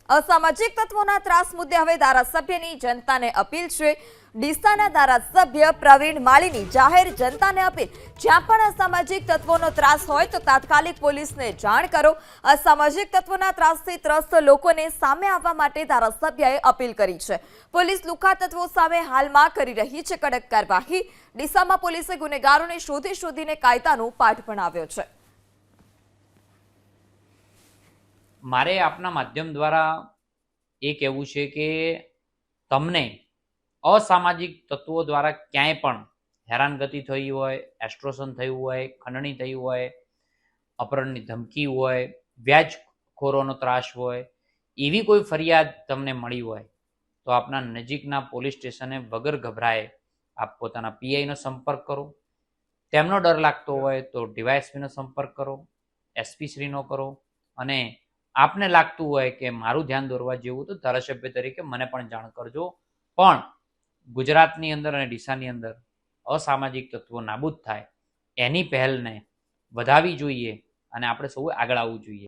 અસામાજિક તત્વોના ત્રાસ મુદ્દે હવે ધારાસભ્યની જનતાને અપીલ છે। ડીસાના ધારાસભ્ય પ્રવીણ માળીની જાહેર જનતાને અપીલ, જ્યાં પણ અસામાજિક તત્વોનો ત્રાસ હોય તો તાત્કાલિક પોલીસને જાણ કરો। અસામાજિક તત્વોના ત્રાસથી ત્રસ્ત લોકોને સામે આવવા માટે ધારાસભ્યએ અપીલ કરી છે। પોલીસ લુખ્ખા તત્વો સામે હાલમાં કરી રહી છે કડક કાર્યવાહી। ડીસામાં પોલીસે ગુનેગારોને શોધીને કાયદાનો પાઠ ભણાવ્યો છે। મારે આપના માધ્યમ દ્વારા એ કહેવું છે કે તમને અસામાજિક તત્વો દ્વારા ક્યાંય પણ હેરાનગતિ થઈ હોય, એક્સ્ટ્રોશન થયું હોય, ખંડણી થઈ હોય, અપહરણની ધમકી હોય, વ્યાજખોરોનો ત્રાસ હોય, એવી કોઈ ફરિયાદ તમને મળી હોય તો આપના નજીકના પોલીસ સ્ટેશને વગર ગભરાએ આપ પોતાના પીઆઈનો સંપર્ક કરો। તેમનો ડર લાગતો હોય તો ડીવાયએસપીનો સંપર્ક કરો, એસપી શ્રીનો કરો, અને આપને લાગતું હોય કે મારું ધ્યાન દોરવા જેવું તો ધારાસભ્ય તરીકે મને પણ જાણ કરજો। પણ ગુજરાતની અંદર અને ડીસાની અંદર અસામાજિક તત્વો નાબૂદ થાય એની પહેલને વધાવી જોઈએ અને આપણે સૌએ આગળ આવવું જોઈએ।